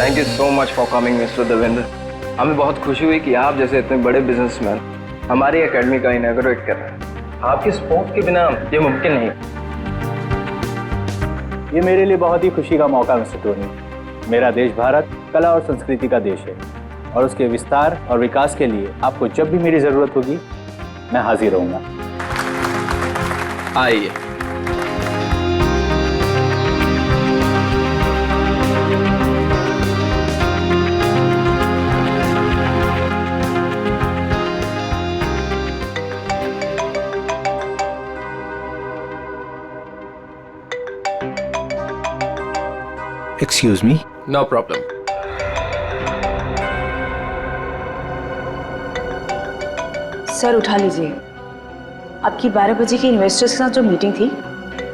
Thank you so much for coming mister Devendra. हमें बहुत खुशी हुई कि आप जैसे इतने बड़े बिजनेसमैन हमारी एकेडमी का इनॉग्रेट कर रहे हैं। आपके सपोर्ट के बिना ये मुमकिन नहीं। ये मेरे लिए बहुत ही खुशी का मौका मिस्टर टोनी। मेरा देश भारत कला और संस्कृति का देश है और उसके विस्तार और विकास के लिए आपको जब भी मेरी जरूरत होगी मैं हाजिर रहूंगा। आइए। Excuse me? No problem. Sir उठा लीजिए, आपकी 12 बजे की इन्वेस्टर्स के साथ जो मीटिंग थी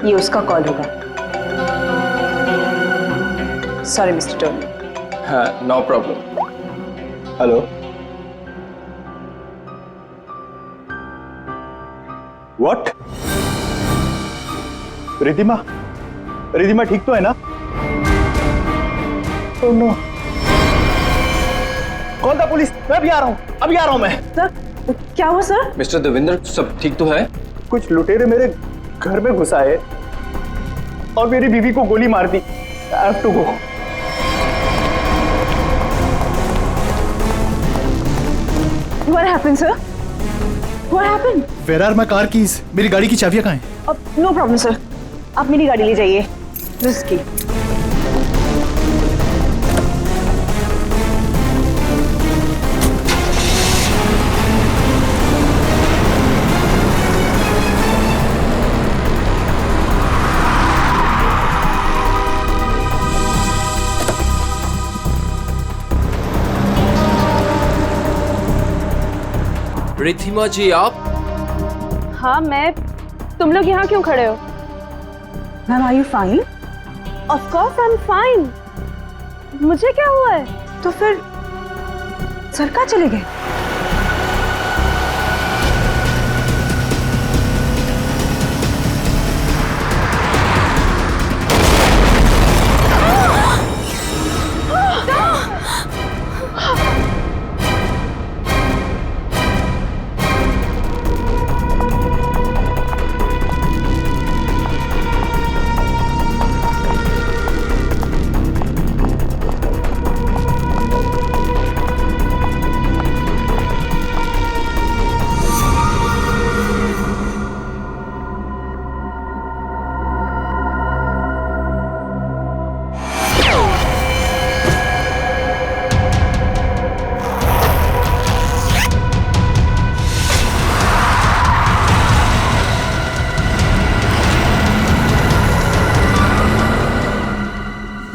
ये उसका कॉल होगा। Sorry mister Tony. हाँ, no problem. Hello. What? Ridhima, Ridhima ठीक तो है ना? Oh no. Call the police. मैं अभी आ रहा हूँ, अभी आ रहा हूँ मैं। सर क्या हुआ सर? मिस्टर देवेंद्र सब ठीक तो है? कुछ लुटेरे मेरे घर में घुस आए और मेरी बीवी को गोली मार दी। I have to go. What happened sir? What happened? Where are my car keys? मेरी गाड़ी की चाबियां कहाँ हैं? नो प्रॉब्लम सर, आप मेरी गाड़ी ले जाइए। दिस की। रिधिमा जी आप? हाँ मैं। तुम लोग यहाँ क्यों खड़े हो? Ma'am are you fine? Of course I am fine. मुझे क्या हुआ है? तो फिर सर कहाँ चले गए?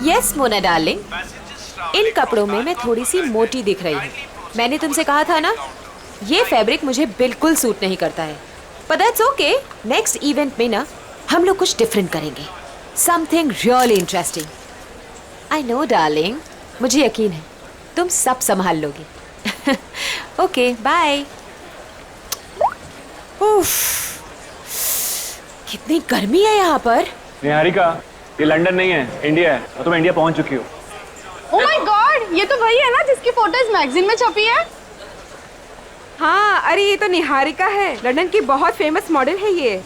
यस मोना डार्लिंग, इन कपड़ों में मैं थोड़ी सी मोटी दिख रही हूँ। मैंने तुमसे कहा था ना, ये फैब्रिक मुझे बिल्कुल सूट नहीं करता है। पर दैट्स ओके, नेक्स्ट इवेंट में ना हम लोग कुछ डिफरेंट करेंगे, something really interesting. I know darling, मुझे यकीन है तुम सब संभाल लोगी। Okay bye. कितनी गर्मी है यहाँ पर। निहारिका, ये लंदन नहीं है, इंडिया है और तुम इंडिया पहुंच चुकी हो। ओह माय गॉड, ये तो वही है ना जिसकी फोटोज मैगजीन में छपी है। हाँ, अरे ये तो निहारिका है, लंदन की बहुत फेमस मॉडल है ये।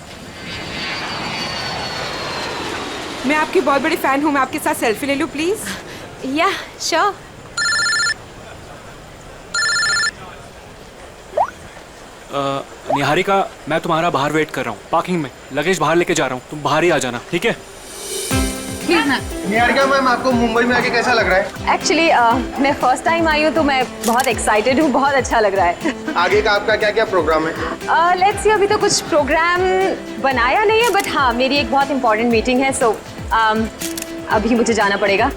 मैं आपकी बहुत बड़ी फैन हूँ, मैं आपके साथ सेल्फी ले लूँ प्लीज? या श्योर। निहारिका, मैं तुम्हारा बाहर वेट कर रहा हूँ, पार्किंग में लगेज बाहर लेके जा रहा हूँ, तुम बाहर ही आ जाना, ठीक है? निहारिका मैम, आपको मुंबई में आके कैसा लग रहा है? एक्चुअली मैं फर्स्ट टाइम आई हूँ तो मैं बहुत एक्साइटेड हूँ, बहुत अच्छा लग रहा है। आगे का आपका क्या क्या प्रोग्राम है? लेट्स सी, अभी तो कुछ प्रोग्राम बनाया नहीं है, बट हाँ मेरी एक बहुत इंपॉर्टेंट मीटिंग है, सो अभी मुझे जाना पड़ेगा।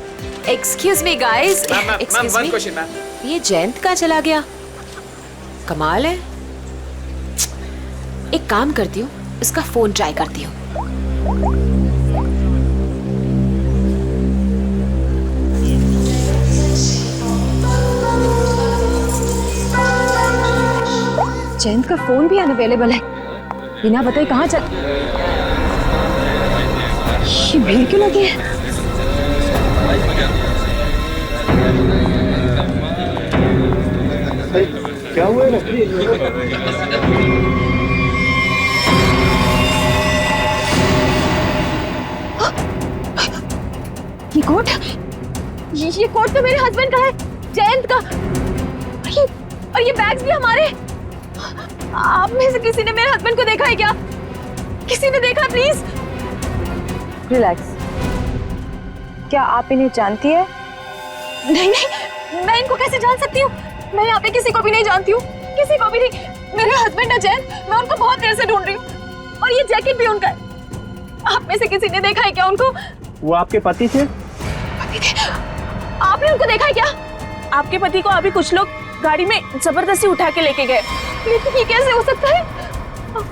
Excuse me guys, excuse me, ये जयंत कहाँ चला गया? कमाल है। एक काम करती हूँ, उसका फोन ट्राई करती हूँ। जयंत का फोन भी अनअवेलेबल है, बिना बताए कहाँ चल। ये भीड़ क्यों लगी है? क्या हुआ है? ये कोट, ये कोट तो मेरे हस्बैंड का है, जयंत का। और ये बैग्स भी हमारे। आप में से किसी ने मेरे हस्बैंड को देखा है क्या? किसी ने देखा? Please relax. क्या आप इन्हें जानती है? नहीं नहीं, मैं इनको कैसे जान सकती हूँ? मैं यहाँ पे किसी को भी नहीं जानती हूँ, किसी को भी नहीं। मेरे हस्बैंड है जयंत, मैं उनको बहुत देर से ढूंढ रही हूँ और ये जैकेट भी उनका है। आप में से किसी ने देखा है क्या उनको? वो आपके पति थे? पति थे? आपने उनको देखा है क्या? आपके पति को अभी कुछ लोग गाड़ी में जबरदस्ती उठा के लेके गए। लेकिन ये कैसे हो सकता है?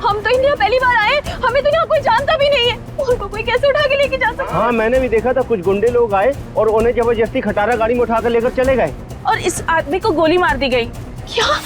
हम तो इंडिया पहली बार आए, हमें तो यहाँ कोई जानता भी नहीं है। उनको कोई कैसे उठा के लेके जा सकता है? हाँ, मैंने भी देखा था, कुछ गुंडे लोग आए और उन्हें जबरदस्ती खटारा गाड़ी में उठा कर लेकर चले गए। और इस आदमी को गोली मार दी गई। क्या?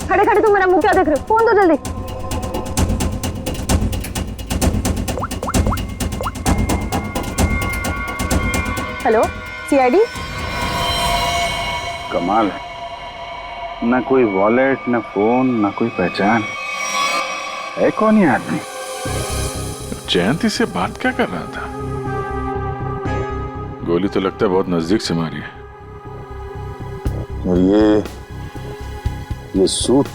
खड़े खड़े तुम मेरा मुंह क्या देख रहे हो? फोन दो जल्दी। Hello, CID. कमाल है, ना कोई वॉलेट, ना फोन, ना कोई पहचान। है कौन ये आदमी? जयंती से बात क्या कर रहा था? गोली तो लगता है बहुत नजदीक से मारी है। और ये सूट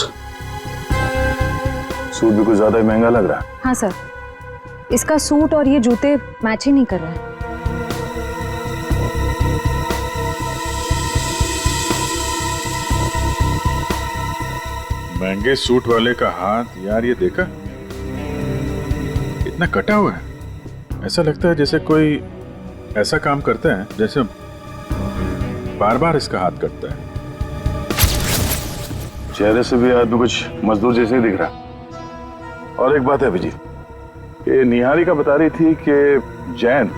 भी कुछ ज्यादा ही महंगा लग रहा है। हाँ सर, इसका सूट और ये जूते मैच ही नहीं कर रहे हैं। महंगे सूट वाले का हाथ, यार ये देखा, इतना कटा हुआ है। ऐसा लगता है जैसे कोई ऐसा काम करता है जैसे बार बार इसका हाथ कटता है। चेहरे से भी आदमी कुछ मजदूर जैसे ही दिख रहा। और एक बात है अभिजीत, ये निहारिका बता रही थी कि जैन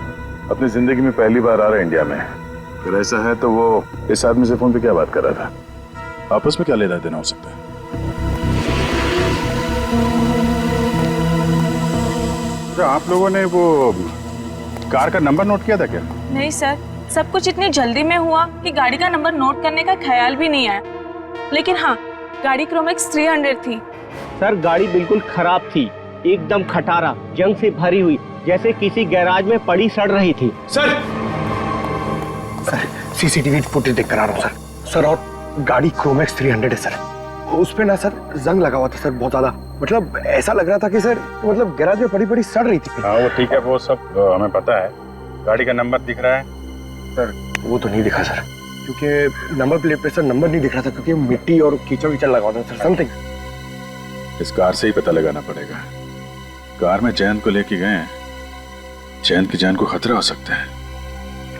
अपनी जिंदगी में पहली बार आ रहा है इंडिया में। अगर ऐसा है तो वो इस आदमी से फोन पे क्या बात कर रहा था? आपस में क्या लेना देना हो सकता है? तो आप लोगों ने वो कार का नंबर नोट किया था क्या? नहीं सर, सब कुछ इतनी जल्दी में हुआ कि गाड़ी का नंबर नोट करने का ख्याल भी नहीं आया। लेकिन हाँ, गाड़ी क्रोमैक्स 300 थी। सर, गाड़ी बिल्कुल खराब थी, एकदम खटारा, जंग से भरी हुई, जैसे किसी गैराज में पड़ी सड़ रही थी। सर सीसीटीवी फुटेज देख कर आ रहा हूँ सर। सर, और गाड़ी क्रोमैक्स 300 है सर। उस पे ना सर जंग लगा हुआ था सर, बहुत ज्यादा। मतलब ऐसा लग रहा था कि सर मतलब गैराज में पड़ी पड़ी सड़ रही थी। हाँ वो ठीक है, वो सब हमें पता है। गाड़ी का नंबर दिख रहा है? सर वो तो नहीं दिखा सर, क्योंकि नंबर प्लेट पे सर नंबर नहीं दिख रहा था, क्योंकि मिट्टी और कीचड़ वीचड़ लगा हुआ था सर। समथिंग इस कार से ही पता लगाना पड़ेगा। कार में जैन को लेके गए हैं, जैन की जान को खतरा हो सकता है।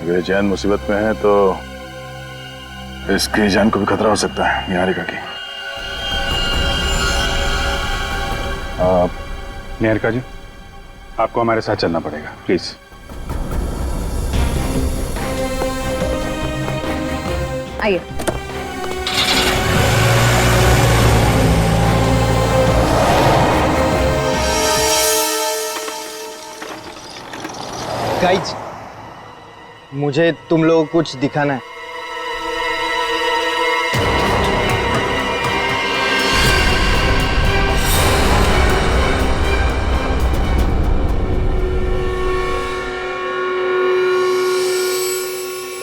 अगर जैन मुसीबत में है तो इसकी जान को भी खतरा हो सकता है, निहारिका की। निहारिका जी, आपको हमारे साथ चलना पड़ेगा, प्लीज। आइए। गाइज, मुझे तुम लोगों को कुछ दिखाना है।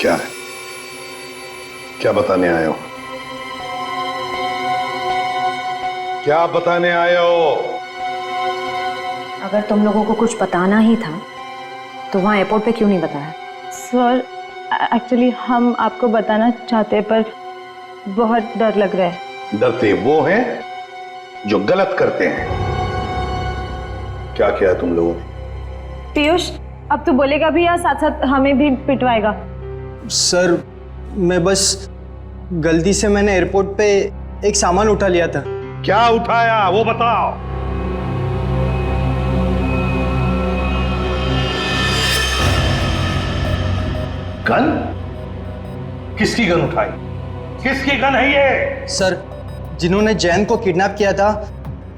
क्या है? क्या बताने आए हो? क्या बताने आए हो? अगर तुम लोगों को कुछ बताना ही था तो वहाँ एयरपोर्ट पे क्यों नहीं बताया? सर एक्चुअली हम आपको बताना चाहते, पर बहुत डर लग रहा है। डरते वो हैं जो गलत करते हैं। क्या किया तुम लोगों ने? पीयूष, अब तू बोलेगा भी या साथ साथ हमें भी पिटवाएगा? सर, मैं बस गलती से मैंने एयरपोर्ट पे एक सामान उठा लिया था। क्या उठाया वो बताओ। गन? किसकी गन उठाई? किसकी गन है ये? सर, जिन्होंने जैन को किडनैप किया था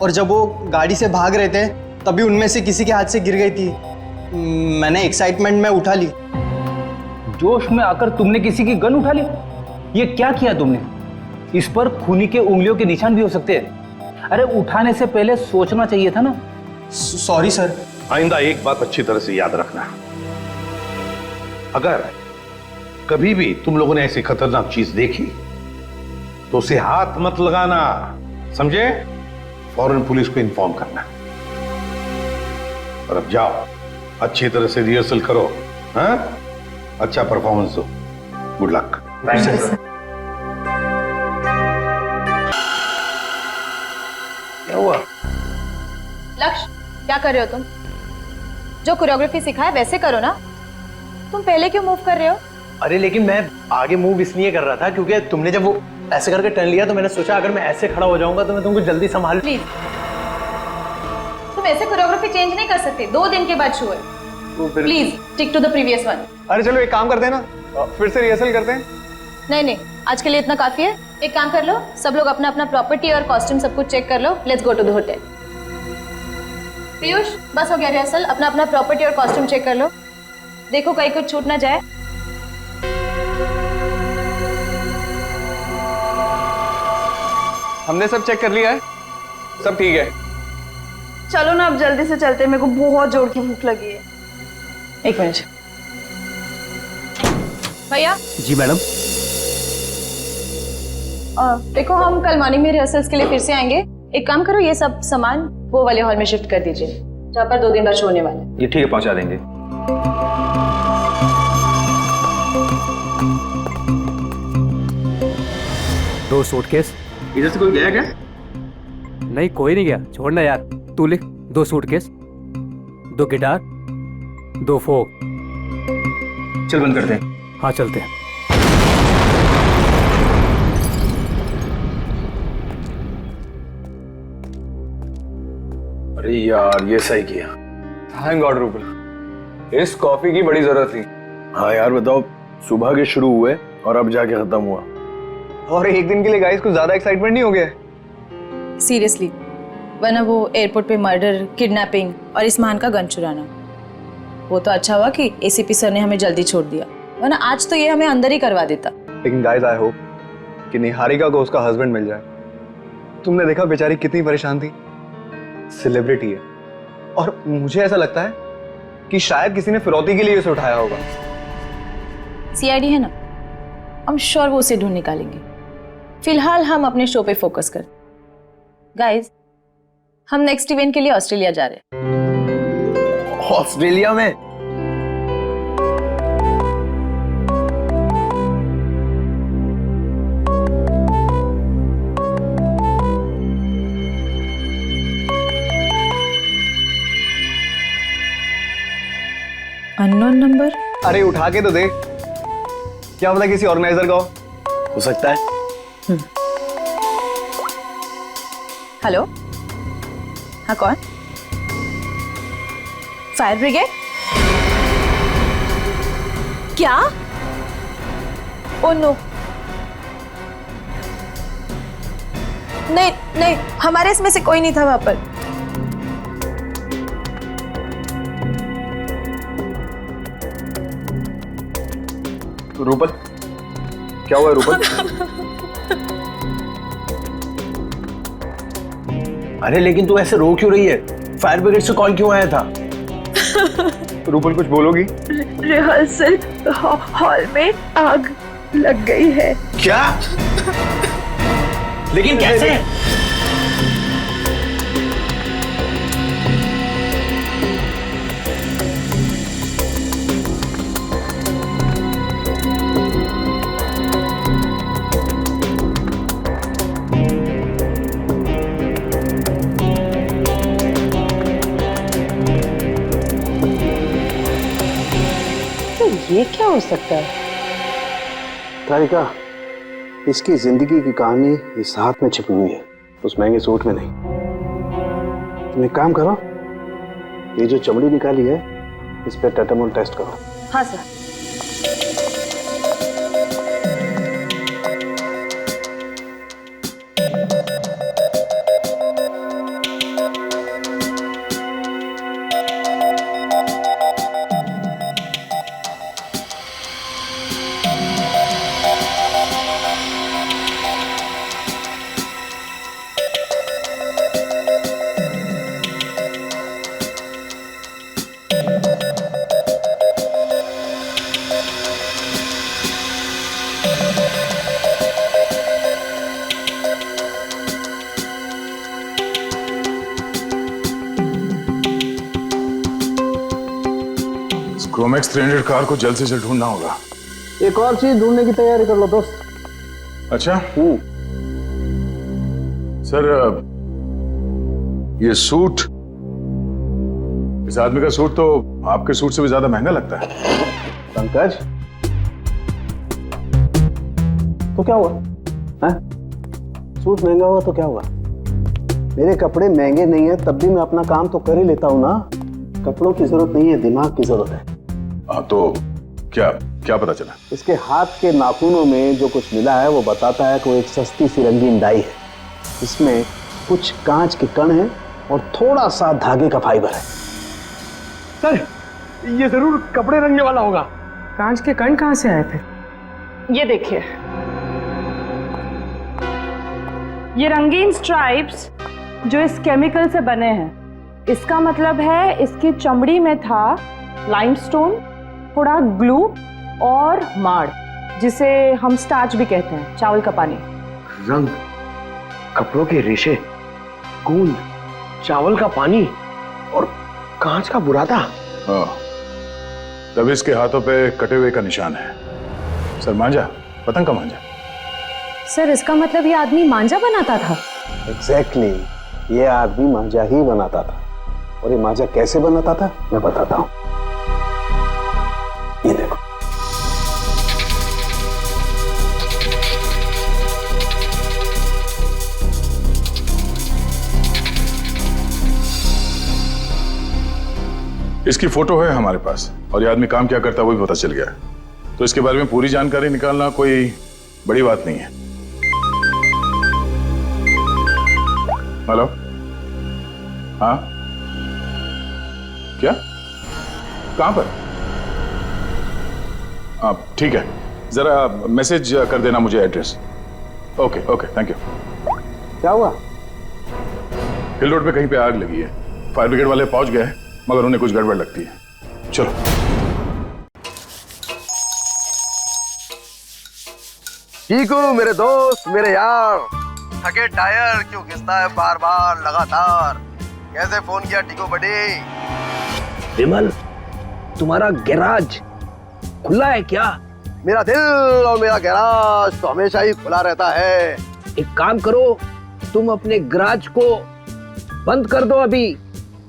और जब वो गाड़ी से भाग रहे थे तभी उनमें से किसी के हाथ से गिर गई थी। मैंने एक्साइटमेंट में उठा ली। जोश में आकर तुमने किसी की गन उठा ली? ये क्या किया तुमने? इस पर खूनी के उंगलियों के निशान भी हो सकते हैं। अरे उठाने से पहले सोचना चाहिए था ना। Sorry sir. आइंदा एक बात अच्छी तरह से याद रखना, अगर कभी भी तुम लोगों ने ऐसी खतरनाक चीज देखी तो उसे हाथ मत लगाना, समझे? फौरन पुलिस को इन्फॉर्म करना। और अब जाओ, अच्छी तरह से रिहर्सल करो, हाँ? अच्छा परफॉर्मेंस दो। Good luck. क्या हुआ? लक्ष्य, क्या कर रहे हो तुम? जो कोरियोग्राफी सिखाया वैसे करो ना। तुम पहले क्यों मूव कर रहे हो? अरे लेकिन मैं आगे मूव इसलिए कर रहा था क्योंकि तुमने जब वो ऐसे करके टर्न लिया तो मैंने सोचा अगर मैं ऐसे खड़ा हो जाऊंगा तो मैं तुमको जल्दी संभाल। प्लीज, तुम ऐसे कोरियोग्राफी चेंज नहीं कर सकते। 2 दिन के बाद शो है। Please stick to the previous one. अरे चलो एक काम करते हैं ना, फिर से रिहर्सल करते हैं। नहीं, आज के लिए इतना काफी है। एक काम कर लो, सब लोग अपना अपना प्रॉपर्टी और कॉस्ट्यूम सब कुछ चेक कर लो। Let's go to the hotel. Piyush, बस हो गया रिहर्सल। अपना अपना प्रॉपर्टी और कॉस्ट्यूम चेक कर लो। देखो कहीं कुछ छूट ना जाए। हमने सब चेक कर लिया है, सब ठीक है। चलो ना अब जल्दी से चलते, मेरे को बहुत जोर की भूख लगी है। 1 मिनट भैया। जी मैडम। देखो हम कल मॉर्निंग में रिहर्सल्स के लिए फिर से आएंगे। एक काम करो, ये सब सामान वो वाले हॉल में शिफ्ट कर दीजिए जहाँ पर 2 दिन बाद शो होने वाला है। ये ठीक है, पहुंचा देंगे। दो सूटकेस। इधर से कोई गया क्या? नहीं कोई नहीं गया, छोड़ना यार। तू लिख 2 सूटकेस, 2 गिटार, 2 फोक। चल बंद करते हैं। हाँ चलते हैं। अरे यार ये सही किया। थैंक गॉड रूपल, इस कॉफी की बड़ी जरूरत थी। हाँ यार बताओ, सुबह के शुरू हुए और अब जाके खत्म हुआ। और एक दिन के लिए गाइस कुछ ज्यादा एक्साइटमेंट नहीं हो गया? सीरियसली, वरना वो एयरपोर्ट पे मर्डर, किडनैपिंग और इस्मान का गन चुराना, वो तो अच्छा हुआ कि एसीपी सर ने हमें जल्दी छोड़ दिया, वरना आज तो ये हमें अंदर ही करवा देता। लेकिन गाइस आई होप कि निहारिका को उसका हस्बैंड मिल जाए। तुमने देखा बेचारी कितनी परेशान थी। सेलिब्रिटी है और मुझे ऐसा लगता है कि शायद किसी ने फिरौती के लिए उसे उठाया होगा। सीआईडी है ना, हम श्योर वो उसे ढूंढ निकालेंगे। फिलहाल हम अपने शो पे फोकस कर। गाइस, हम नेक्स्ट इवेंट के लिए ऑस्ट्रेलिया जा रहे हैं। ऑस्ट्रेलिया में? Unknown number. अरे उठा के तो देख, क्या पता किसी ऑर्गेनाइजर का हो सकता है। हेलो, हाँ कौन? Fire brigade? क्या? ओ नो, नहीं, हमारे इसमें से कोई नहीं था वहां पर। रूपल, क्या हुआ रूपल? अरे लेकिन तू ऐसे रो क्यों रही है? फायर ब्रिगेड से कॉल क्यों आया था? रूपल कुछ बोलोगी? रिहर्सल हॉल में आग लग गई है। क्या? लेकिन कैसे? ये क्या हो सकता है? तारिका, इसकी जिंदगी की कहानी इस हाथ में छिपी हुई है, उस महंगे सूट में नहीं। तुम एक काम करो, ये जो चमड़ी निकाली है इस पे टेटामोल टेस्ट करो। हाँ सर। क्रोमैक्स 300 कार को जल्द से जल्द ढूंढना होगा। एक और चीज ढूंढने की तैयारी कर लो दोस्त। अच्छा सर, ये सूट, इस आदमी का सूट तो आपके सूट से भी ज्यादा महंगा लगता है। पंकज, तो क्या हुआ? हाँ? सूट महंगा हुआ तो क्या हुआ? मेरे कपड़े महंगे नहीं है तब भी मैं अपना काम तो कर ही लेता हूँ ना। कपड़ों की जरूरत नहीं है, दिमाग की जरूरत है। हाँ तो क्या क्या पता चला? इसके हाथ के नाखूनों में जो कुछ मिला है वो बताता है कि वो एक सस्ती सी रंगीन डाई है। इसमें कुछ कांच के कण हैं और थोड़ा सा धागे का फाइबर है। सर, ये जरूर कपड़े रंगने वाला होगा। कांच के कण कहाँ से आए थे? ये देखिए, ये रंगीन स्ट्राइप्स जो इस केमिकल से बने हैं, इसका मतलब है इसकी चमड़ी में था लाइमस्टोन, थोड़ा ग्लू और माड़, जिसे हम स्टार्च भी कहते हैं, चावल का पानी। रंग, कपड़ों के रेशे, गूंद, चावल का पानी और कांच का बुरादा। हाँ, तब इसके हाथों पे कटे हुए का निशान है। सर मांझा, पतंग का मांझा। सर इसका मतलब ये आदमी मांझा बनाता था? एग्जैक्टली, ये आदमी मांझा ही बनाता था। और ये मांझा कैसे बनाता था मैं बताता हूं। ये देखो, इसकी फोटो है हमारे पास और ये आदमी काम क्या करता है वो भी पता चल गया है। तो इसके बारे में पूरी जानकारी निकालना कोई बड़ी बात नहीं है। हेलो, हाँ, क्या, कहां पर? आप ठीक है, जरा मैसेज कर देना मुझे address. Okay okay, thank you. क्या हुआ? हिल रोड पे कहीं पे आग लगी है। फायर ब्रिगेड वाले पहुंच गए हैं मगर उन्हें कुछ गड़बड़ लगती है। चलो। ठीक हूँ मेरे दोस्त, मेरे यार। थके टायर क्यों घिसता है बार बार लगातार? कैसे फोन किया टीको बड़ी? विमल, तुम्हारा गैराज खुला है क्या? मेरा दिल और मेरा गैराज तो हमेशा ही खुला रहता है। एक काम करो, तुम अपने गैराज को बंद कर दो अभी,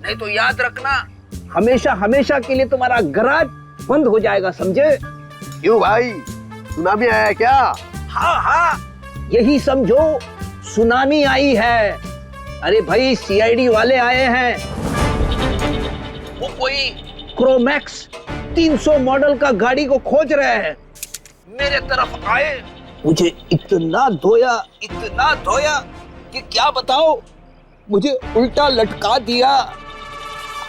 नहीं तो याद रखना हमेशा हमेशा के लिए तुम्हारा गैराज बंद हो जाएगा, समझे? क्यों भाई, सुनामी आया है क्या? हाँ हाँ, यही समझो सुनामी आई है। अरे भाई, सीआईडी वाले आए हैं। वो कोई क्रोमैक्स 300 मॉडल का गाड़ी को खोज रहे हैं। मेरे तरफ आए, मुझे इतना धोया कि क्या बताओ, मुझे उल्टा लटका दिया।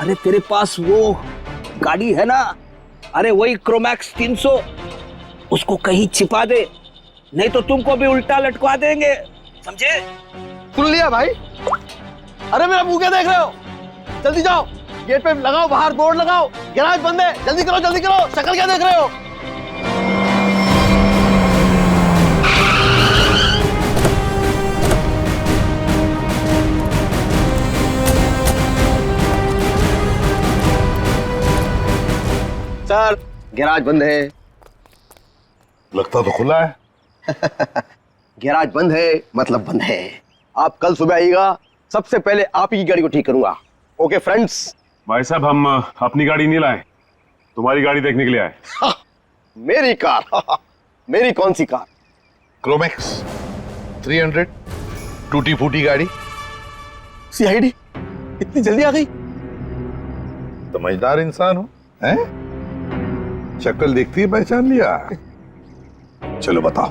अरे तेरे पास वो गाड़ी है ना, अरे वही क्रोमैक्स 300, उसको कहीं छिपा दे, नहीं तो तुमको भी उल्टा लटका देंगे, समझे? सुन लिया भाई? अरे मेरा मुंह क्या देख रहे हो? जल्दी जाओ, गेट पे लगाओ, बाहर बोर्ड लगाओ, गैराज बंद है, जल्दी करो जल्दी करो। शक्ल क्या देख रहे हो? सर, गैराज बंद है। लगता तो खुला है। गैराज बंद है मतलब बंद है। आप कल सुबह आइएगा, सबसे पहले आप ही की गाड़ी को ठीक करूंगा। Okay friends? भाई साहब, हम अपनी गाड़ी नहीं लाए, तुम्हारी गाड़ी देखने के लिए आए। मेरी कार? मेरी कौन सी कार? क्रोमैक्स 300, टूटी फूटी गाड़ी। सीआईडी इतनी जल्दी आ गई? समझदार इंसान हो, हैं? शक्ल देखती है पहचान लिया। चलो बताओ,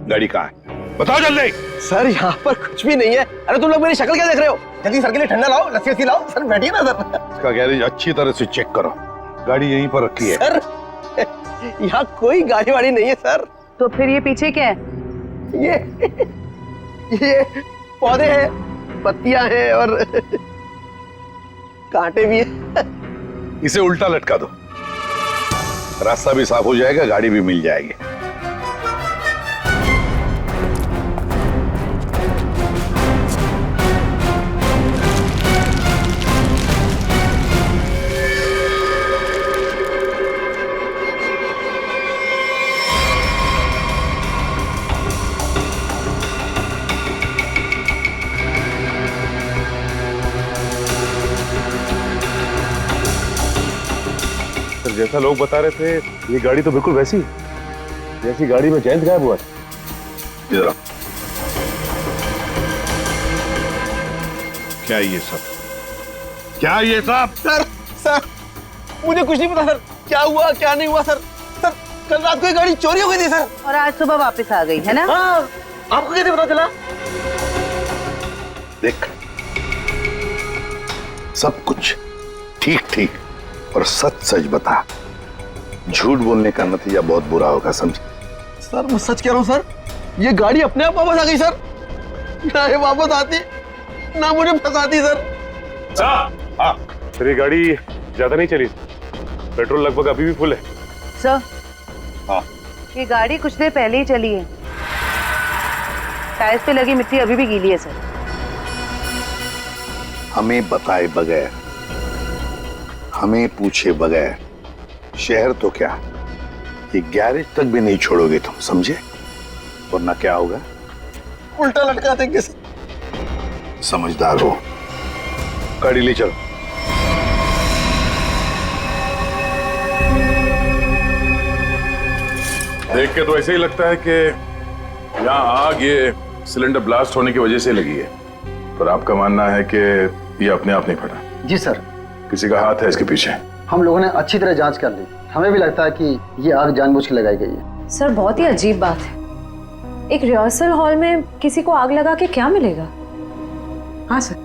गाड़ी कहाँ है? बताओ जल्दी। सर, यहाँ पर कुछ भी नहीं है। अरे तुम लोग मेरी शक्ल क्या देख रहे हो? जल्दी सर के लिए ठंडा लाओ, लस्सी लाओ। सर बैठिए ना सर। इसका गैरेज अच्छी तरह से चेक करो, गाड़ी यहीं पर रखी है। सर, यहाँ कोई गाड़ी वाड़ी नहीं है सर। तो फिर ये पीछे क्या है? ये पौधे हैं, पत्तियां हैं और कांटे भी हैं। इसे उल्टा लटका दो, रास्ता भी साफ हो जाएगा, गाड़ी भी मिल जाएगी। जैसा लोग बता रहे थे, ये गाड़ी तो बिल्कुल वैसी जैसी गाड़ी में जयंत गायब हुआ था। इधर आओ। क्या ये सब? क्या ये सब? सर मुझे कुछ नहीं पता सर, क्या हुआ क्या नहीं हुआ सर। सर कल रात को ये गाड़ी चोरी हो गई थी सर, और आज सुबह वापस आ गई है ना? हाँ, आपको कैसे पता चला? देख, सब कुछ ठीक ठीक और सच सच बता। झूठ बोलने का नतीजा बहुत बुरा होगा, समझे? सर मैं सच कह रहा हूँ सर, ये गाड़ी अपने आप वापस आ गई सर। ना ये वापस आती ना मुझे फंसाती सर। हाँ, सर ये गाड़ी ज्यादा नहीं चली, पेट्रोल लगभग अभी भी फुल है। सर हाँ, ये गाड़ी कुछ देर पहले ही चली है, टायर्स पे लगी मिट्टी अभी भी गीली है सर। हमें बताए बगैर, हमें पूछे बगैर शहर तो क्या, ये गैरेज तक भी नहीं छोड़ोगे तुम, समझे? वरना क्या होगा? उल्टा लटका देंगे सर। समझदार हो। गाड़ी ले चलो। देख के तो ऐसे ही लगता है कि यहाँ आग ये सिलेंडर ब्लास्ट होने की वजह से लगी है, पर आपका मानना है कि ये अपने आप नहीं फटा? जी सर, किसी का हाथ है इसके पीछे। हम लोगों ने अच्छी तरह जांच कर ली, हमें भी लगता है कि ये आग जानबूझ के लगाई गई है। सर बहुत ही अजीब बात है, एक रिहर्सल हॉल में किसी को आग लगा के क्या मिलेगा? हाँ सर,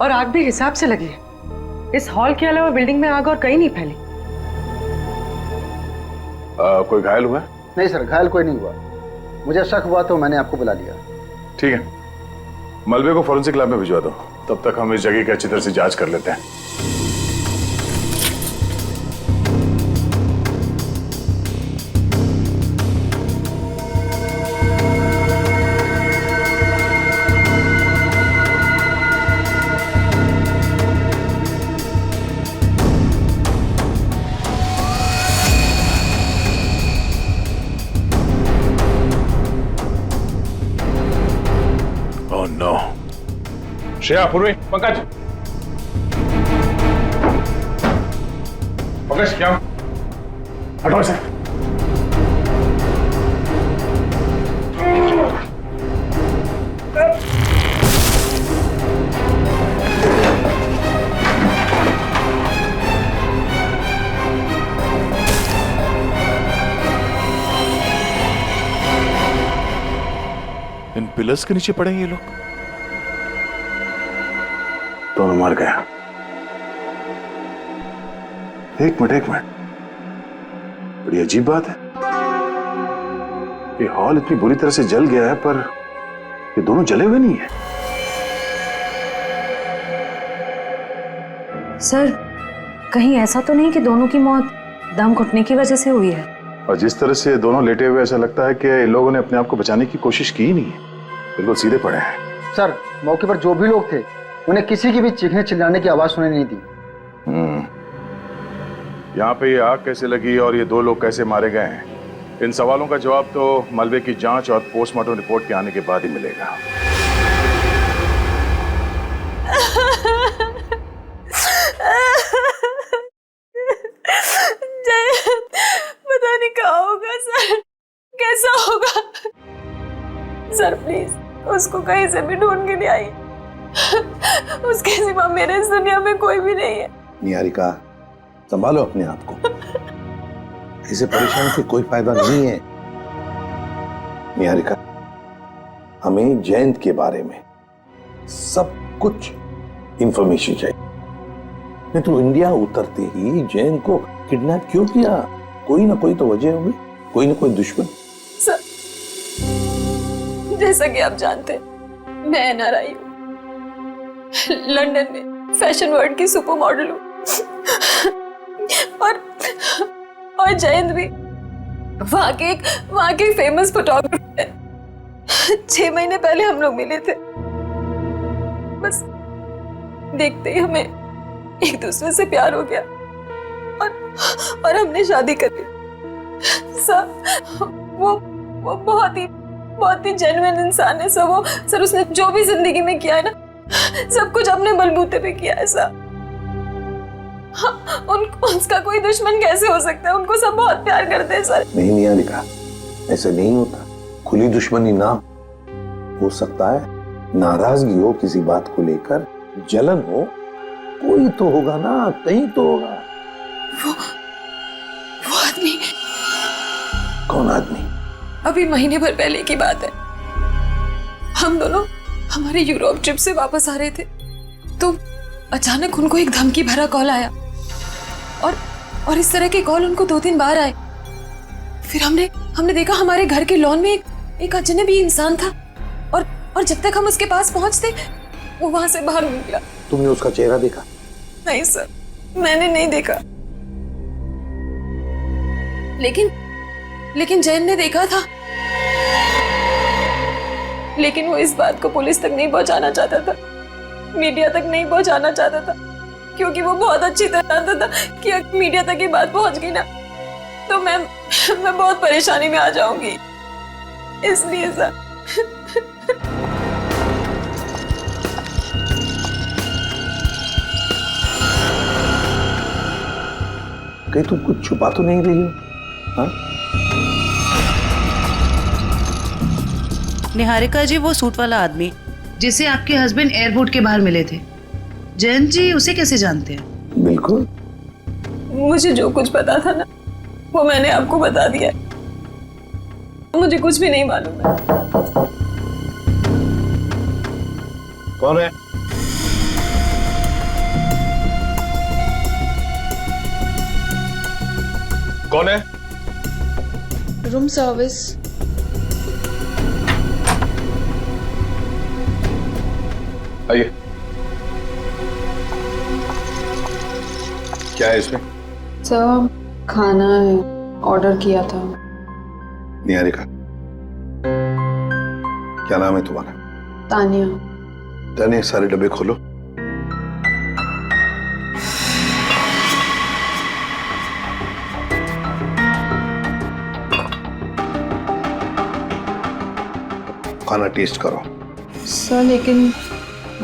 और आग भी हिसाब से लगी है। इस हॉल के अलावा बिल्डिंग में आग और कहीं नहीं फैली। कोई घायल हुआ? नहीं सर, घायल कोई नहीं हुआ। मुझे शक हुआ तो मैंने आपको बुला लिया। ठीक है, मलबे को फॉरेंसिक लैब में भिजवा दो, तब तक हम इस जगह की अच्छी तरह से जांच कर लेते हैं। Oh no. श्रेया, पूर्वी, पंकज, पंकज क्या हटो इसे। इन पिलर्स के नीचे पड़े ये लोग। दोनों मर गया। एक मिनट, बड़ी अजीब बात है, ये हॉल इतनी बुरी तरह से जल गया है पर ये दोनों जले हुए नहीं है। सर कहीं ऐसा तो नहीं कि दोनों की मौत दम घुटने की वजह से हुई है? और जिस तरह से दोनों लेटे हुए ऐसा लगता है कि इन लोगों ने अपने आप को बचाने की कोशिश की ही नहीं है, बिल्कुल सीधे पड़े हैं। सर मौके पर जो भी लोग थे उन्हें किसी की भी चीखने चिल्लाने की आवाज सुनाई नहीं दी। यहाँ पे ये आग कैसे लगी और ये दो लोग कैसे मारे गए हैं, इन सवालों का जवाब तो मलबे की जांच और पोस्टमार्टम रिपोर्ट के आने के बाद ही मिलेगा। पता नहीं क्या होगा सर, कैसा होगा? सर प्लीज उसको कहीं से भी ढूंढ के ले आई, उसके सिवा मेरे इस दुनिया में कोई भी नहीं है। निहारिका, संभालो अपने आप को, इसे परेशान से कोई फायदा नहीं है। निहारिका, हमें जयंत के बारे में सब कुछ इंफॉर्मेशन चाहिए। नहीं तो इंडिया उतरते ही जयंत को किडनैप क्यों किया? कोई ना कोई तो वजह होगी, कोई ना कोई दुश्मन। सर जैसा कि आप जानते हैं, मैं एनआरआई हूँ, लंदन में फैशन वर्ल्ड की सुपर मॉडल हूँ, और जयंत भी वहाँ के फेमस फोटोग्राफर है। 6 महीने पहले हम लोग मिले थे, बस देखते ही हमें एक दूसरे से प्यार हो गया और हमने शादी कर ली। सर वो बहुत ही जेन्युइन इंसान है सर। वो सर उसने जो भी जिंदगी में किया है ना, सब कुछ अपने बलबूते पे किया है सर। उसका कोई दुश्मन कैसे हो सकता है? उनको सब बहुत प्यार करते हैं सर। नहीं निहारिका, ऐसे नहीं होता। खुली दुश्मनी ना हो सकता है, नाराजगी हो किसी बात को लेकर, जलन हो, कोई तो होगा ना, कहीं तो होगा। वो आदमी। कौन आदमी? अभी महीने भर पहले की बात है। हम दोनों हमारे यूरोप ट्रिप से वापस आ रहे थे तो अचानक उनको एक धमकी भरा कॉल आया और इस तरह के कॉल उनको 2-3 बार आए। फिर हमने देखा हमारे घर के लॉन में एक अजनबी इंसान था और जब तक हम उसके पास पहुंचते वो वहां से बाहर निकला। तुमने उसका चेहरा देखा? नहीं सर, मैंने नहीं देखा, लेकिन जैन ने देखा था। लेकिन वो इस बात को पुलिस तक नहीं पहुंचाना चाहता था, मीडिया तक नहीं पहुंचाना चाहता था, क्योंकि वो बहुत अच्छी तरह जानता था कि अगर मीडिया तक ये बात पहुंच गई ना तो मैं बहुत परेशानी में आ जाऊंगी। इसलिए सर कहीं तुम कुछ छुपा तो नहीं रही हो? हाँ? निहारिका जी, वो सूट वाला आदमी जिसे आपके हस्बैंड एयरपोर्ट के बाहर मिले थे, जयंत जी उसे कैसे जानते हैं? बिल्कुल। मुझे जो कुछ पता था ना वो मैंने आपको बता दिया। मुझे कुछ भी नहीं मालूम है। कौन है? कौन है? Room service. आइए। क्या है इसमें? सर खाना है, ऑर्डर किया था। निहारिका, क्या नाम है तुम्हारा? तानिया। तानिया, सारे डब्बे खोलो। खाना टेस्ट करो। सर लेकिन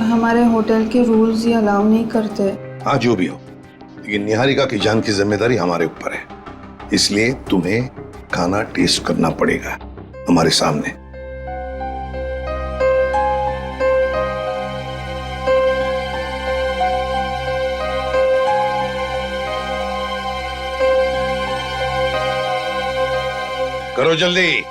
हमारे होटल के रूल्स ये अलाउ नहीं करते। हाँ, जो भी हो, लेकिन निहारिका की जान की जिम्मेदारी हमारे ऊपर है, इसलिए तुम्हें खाना टेस्ट करना पड़ेगा हमारे सामने। करो जल्दी।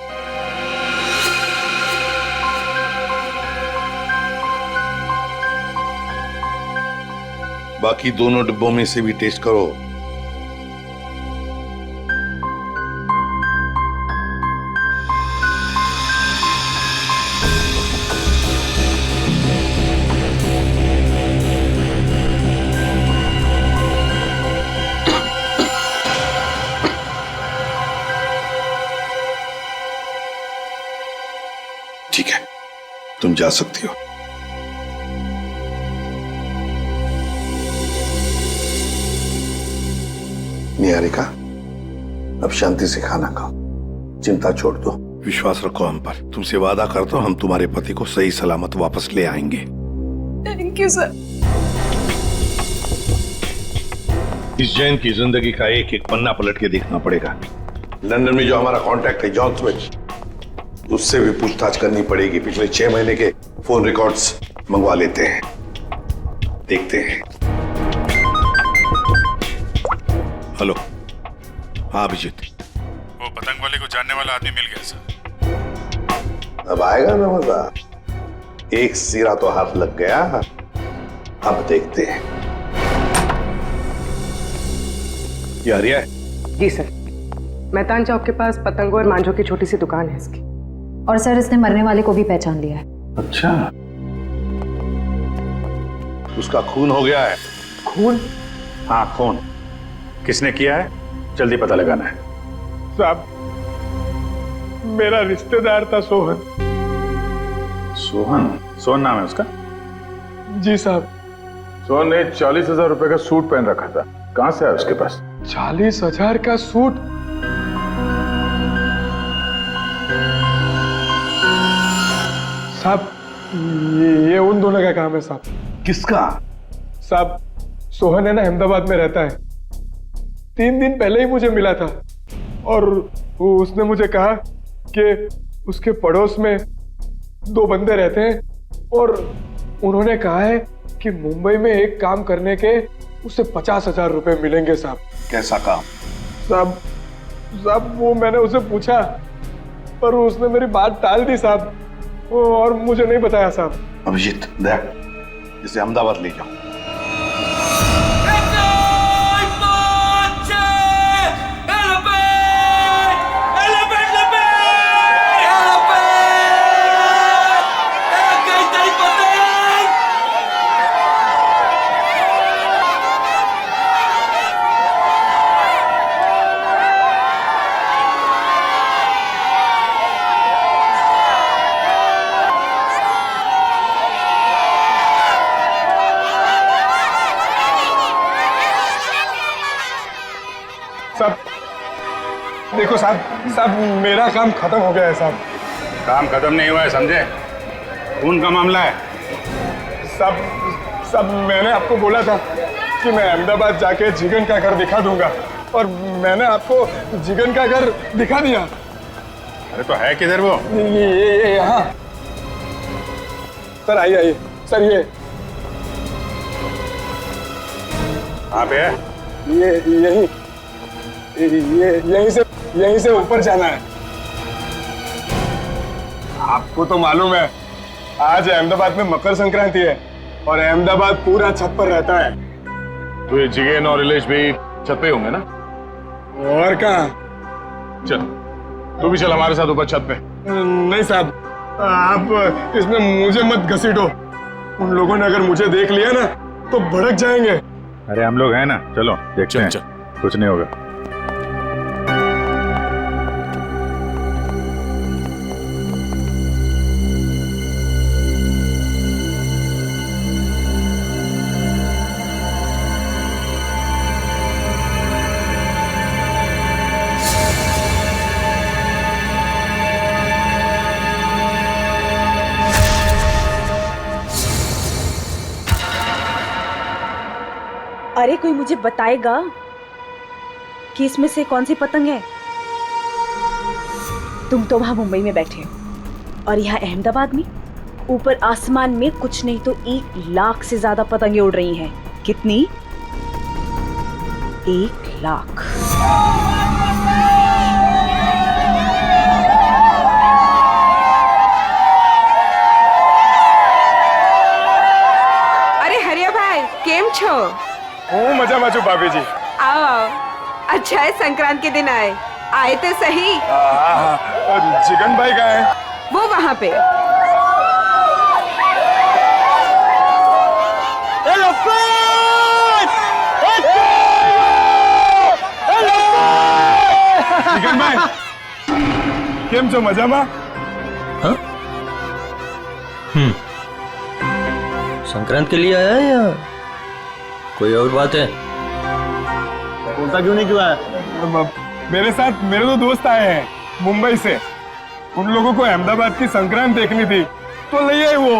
बाकी दोनों डिब्बों में से भी टेस्ट करो। ठीक है, तुम जा सकती हो। निहारिका, अब शांति से खाना खाओ, चिंता छोड़ दो, विश्वास रखो हम पर। तुमसे वादा करता हूं हम तुम्हारे पति को सही सलामत वापस ले आएंगे। Thank you sir. इस जैन की जिंदगी का एक एक पन्ना पलट के देखना पड़ेगा। लंदन में जो हमारा कांटेक्ट है जॉन स्मिथ, उससे भी पूछताछ करनी पड़ेगी। पिछले 6 महीने के फोन रिकॉर्ड्स मंगवा लेते हैं, देखते हैं। हेलो। हाँ अभिजीत, वो पतंग वाले को जानने वाला आदमी मिल गया सर। अब आएगा ना मजा। एक सिरा तो हाथ लग गया, अब देखते हैं। ये आर्या है? जी सर, मैदान चौक के पास पतंगों और मांझों की छोटी सी दुकान है इसकी। और सर इसने मरने वाले को भी पहचान लिया है। अच्छा, उसका खून हो गया है। खून? हाँ खून। किसने किया है जल्दी पता लगाना है। साहब, मेरा रिश्तेदार था सोहन। सोहन? सोहन नाम है उसका? जी साहब। सोहन ने 40,000 रुपए का सूट पहन रखा था, कहां से आया उसके पास? 40,000 का सूट? साहब, ये उन दोनों का काम है साहब। किसका? साहब, सोहन है ना, अहमदाबाद में रहता है। 3 दिन पहले ही मुझे मिला था और उसने मुझे कहा कि उसके पड़ोस में 2 बंदे रहते हैं और उन्होंने कहा है कि मुंबई में एक काम करने के उसे 50,000 रुपए मिलेंगे साहब। कैसा काम? साहब वो मैंने उसे पूछा पर उसने मेरी बात टाल दी साहब और मुझे नहीं बताया साहब। अभिजीत देख, इसे अहमदाबाद ले जाओ। देखो साहब मेरा काम खत्म हो गया है साहब। काम खत्म नहीं हुआ है, समझे? खून का मामला है। साहब मैंने आपको बोला था कि मैं अहमदाबाद जाके जिगन का घर दिखा दूंगा और मैंने आपको जिगन का घर दिखा दिया। अरे तो है किधर वो? ये यहाँ। सर आइए सर, ये कहाँ पे है? ये यहीं से ऊपर जाना है। आपको तो मालूम है आज अहमदाबाद में मकर संक्रांति है और अहमदाबाद पूरा छत पर रहता है। तो ये जिगेन और इलेश भी छत पे होंगे ना? और कहाँ? चल तू भी चल हमारे साथ ऊपर छत पे। नहीं साहब, आप इसमें मुझे मत घसीटो। उन लोगों ने अगर मुझे देख लिया ना तो भड़क जाएंगे। अरे हम लोग हैं ना, चलो देखते हैं। कुछ नहीं होगा। अरे कोई मुझे बताएगा कि इसमें से कौन सी पतंग है? तुम तो वहां मुंबई में बैठे हो और यहाँ अहमदाबाद में ऊपर आसमान में कुछ नहीं तो 1 लाख से ज्यादा पतंगे उड़ रही हैं। कितनी? 1 लाख। अरे हरिया भाई केम छो? ओ मजा माचू भाभी जी। आओ अच्छा है संक्रांत के दिन आए तो सही। जिगन भाई कहाँ है? वो वहाँ पे। जिगन भाई केम छो, मजामा? हाँ? संक्रांत के लिए आया है या कोई और बात है? बोलता क्यों नहीं क्यों आया? मेरे साथ मेरे 2 दोस्त आए हैं मुंबई से। उन लोगों को अहमदाबाद की संक्रांत देखनी थी तो ले आए वो।